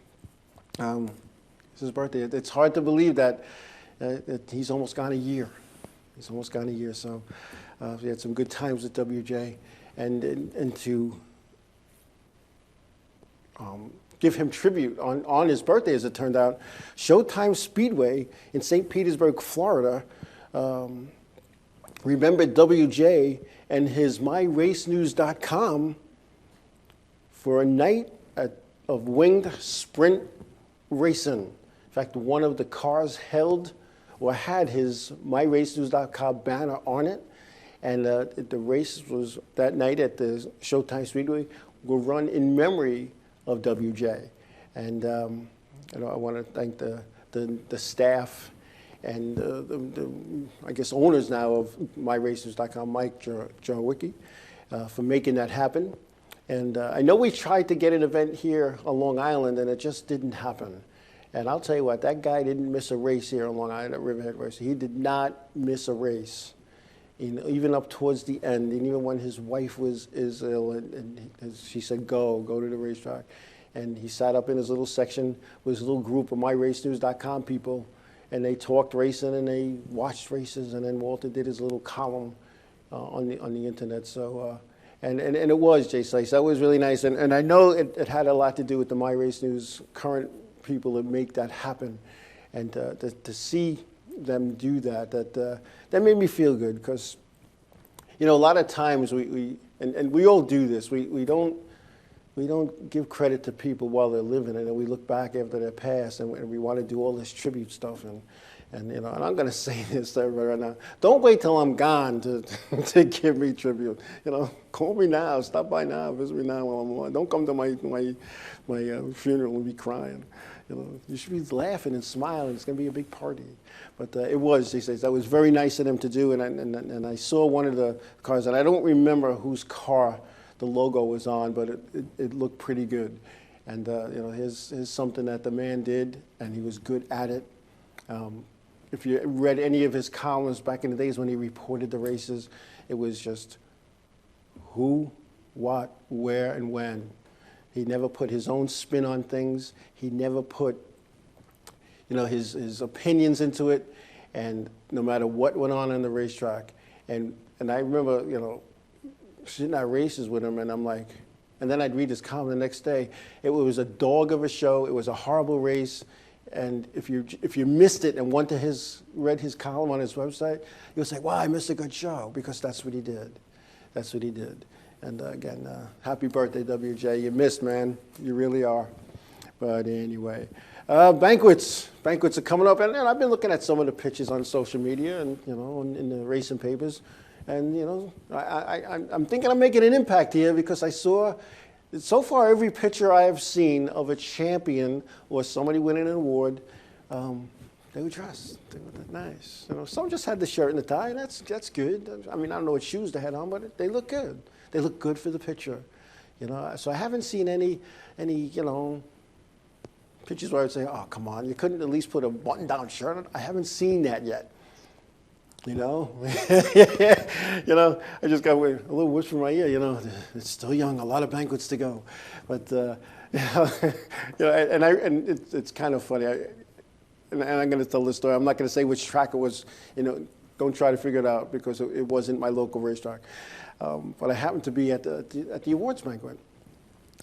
It's his birthday. It's hard to believe that he's almost gone a year. He's almost gone a year, so we had some good times with WJ, and to give him tribute on his birthday, as it turned out, Showtime Speedway in St. Petersburg, Florida, remembered WJ and his MyRaceNews.com for a night of winged sprint racing. In fact, one of the cars held or had his MyRaceNews.com banner on it, and the race was that night at the Showtime Speedway will run in memory of WJ. And you know, I want to thank the staff and the I guess owners now of MyRaceNews.com, Mike Jarwicki, for making that happen. And I know we tried to get an event here on Long Island, and it just didn't happen. And I'll tell you what, that guy didn't miss a race here on Long Island at Riverhead Racing. He did not miss a race, even up towards the end. And even when his wife was ill, and she said, go to the racetrack. And he sat up in his little section with his little group of MyRaceNews.com people, and they talked racing and they watched races. And then Walter did his little column on the internet. So, and it was, Jay Slice. That was really nice. And I know it had a lot to do with the MyRaceNews current people that make that happen, and to see them do that made me feel good, because you know, a lot of times we all do this, we don't give credit to people while they're living, and then we look back after their past, and we want to do all this tribute stuff, and you know, and I'm going to say this to everybody right now: don't wait till I'm gone to give me tribute. You know, call me now, stop by now, visit me now while I'm on. Don't come to my funeral and be crying. You know, you should be laughing and smiling. It's going to be a big party. But it was, he says, that was very nice of them to do. And I saw one of the cars, and I don't remember whose car the logo was on, but it looked pretty good. And you know, here's something that the man did, and he was good at it. If you read any of his columns back in the days when he reported the races, it was just who, what, where, and when. He never put his own spin on things. He never put, you know, his opinions into it, and no matter what went on the racetrack. And I remember, you know, sitting at races with him, and I'm like, and then I'd read his column the next day. It was a dog of a show. It was a horrible race. And if you missed it and read his column on his website, you'll say, wow, I missed a good show, because that's what he did. That's what he did. And again, happy birthday, WJ. You missed, man. You really are. But anyway, Banquets are coming up, and I've been looking at some of the pictures on social media and in the racing papers, and I'm thinking I'm making an impact here because I saw, so far every picture I have seen of a champion or somebody winning an award, they were dressed. They were nice. Some just had the shirt and the tie, and that's good. I mean, I don't know what shoes they had on, but they look good. They look good for the picture. So I haven't seen any pictures where I would say, oh, come on, you couldn't at least put a button-down shirt on? I haven't seen that yet. I just got a little whisper in my ear, it's still young, a lot of banquets to go. But, it's kind of funny. And I'm going to tell this story. I'm not going to say which track it was, don't try to figure it out because it wasn't my local racetrack. But I happened to be at the awards banquet.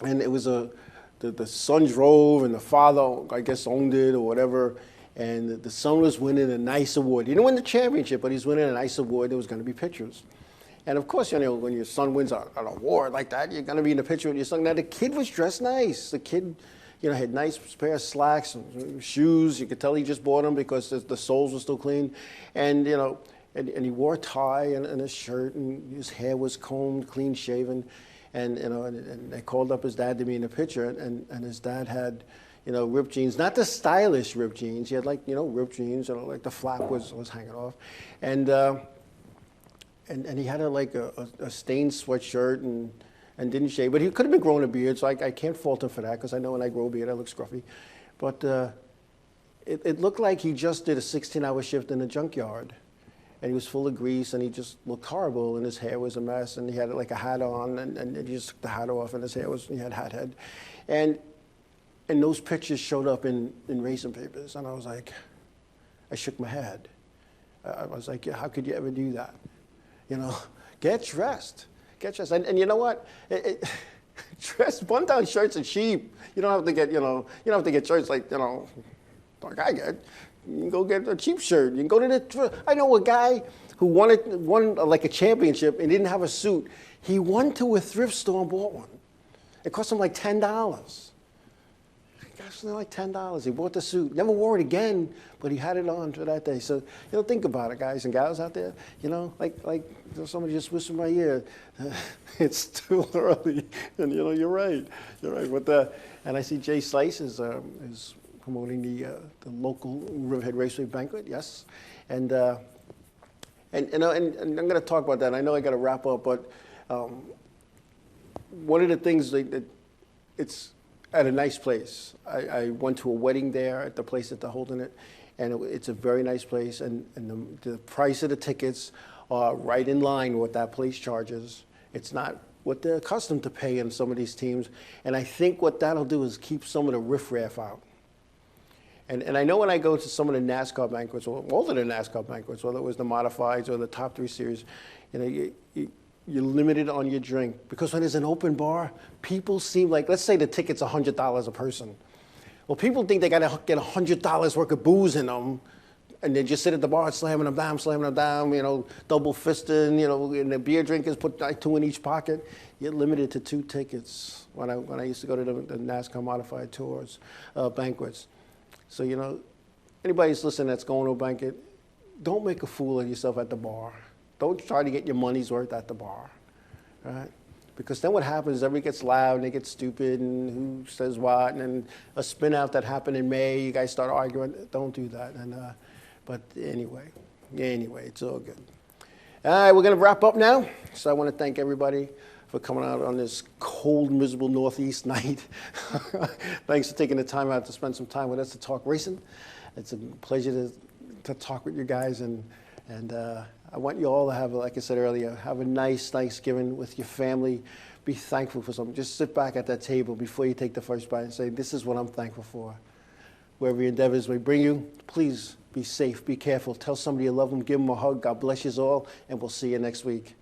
And it was the son drove and the father, I guess, owned it or whatever. And the son was winning a nice award. He didn't win the championship, but he's winning a nice award. There was going to be pictures. And of course, when your son wins an award like that, you're going to be in the picture with your son. Now, the kid was dressed nice. The kid, had nice pair of slacks and shoes. You could tell he just bought them because the soles were still clean. And, and he wore a tie and a shirt, and his hair was combed, clean shaven. And they called up his dad to be in the picture, and his dad had, ripped jeans, not the stylish ripped jeans. He had ripped jeans, like the flap was hanging off, and he had a stained sweatshirt and didn't shave, but he could have been growing a beard, so I can't fault him for that because I know when I grow a beard I look scruffy, but it looked like he just did a 16-hour shift in a junkyard. And he was full of grease, and he just looked horrible, and his hair was a mess, and he had a hat on, and he just took the hat off, and he had hat head. And those pictures showed up in racing papers, and I was like, I shook my head. I was like, how could you ever do that? Get dressed. Get dressed. And you know what? Button-down shirts are cheap. You don't have to get shirts like I get. You can go get a cheap shirt. You can go to I know a guy who won like a championship and didn't have a suit. He went to a thrift store and bought one. It cost him like $10. It cost him like $10. He bought the suit. Never wore it again, but he had it on for that day. So, think about it, guys and gals out there. Like somebody just whispered in my ear, it's too early. And, you're right. You're right. But, and I see Jay Slice is promoting the local Riverhead Raceway banquet, yes, and I'm going to talk about that. I know I got to wrap up, but one of the things that it's at a nice place. I went to a wedding there at the place that they're holding it, and it's a very nice place, and the price of the tickets are right in line with what that place charges. It's not what they're accustomed to pay in some of these teams, and I think what that'll do is keep some of the riffraff out. And I know when I go to some of the NASCAR banquets, or all of the NASCAR banquets, whether it was the modifieds or the top 3 series, you're limited on your drink. Because when there's an open bar, people seem like, let's say the ticket's $100 a person. Well, people think they got to get $100 worth of booze in them, and they just sit at the bar slamming them down, double fisting, and the beer drinkers put 2 in each pocket. You're limited to 2 tickets when I used to go to the NASCAR modified tours, banquets. So, anybody who's listening that's going to a banquet, don't make a fool of yourself at the bar. Don't try to get your money's worth at the bar, right? Because then what happens is everybody gets loud and they get stupid and who says what, and then a spin out that happened in May, you guys start arguing. Don't do that. And but anyway, it's all good. All right, we're going to wrap up now. So I want to thank everybody for coming out on this cold, miserable Northeast night. Thanks for taking the time out to spend some time with us to talk racing. It's a pleasure to talk with you guys, and I want you all to have, like I said earlier, have a nice Thanksgiving with your family. Be thankful for something. Just sit back at that table before you take the first bite and say, this is what I'm thankful for. Wherever your endeavors may bring you, please be safe, be careful. Tell somebody you love them, give them a hug. God bless you all, and we'll see you next week.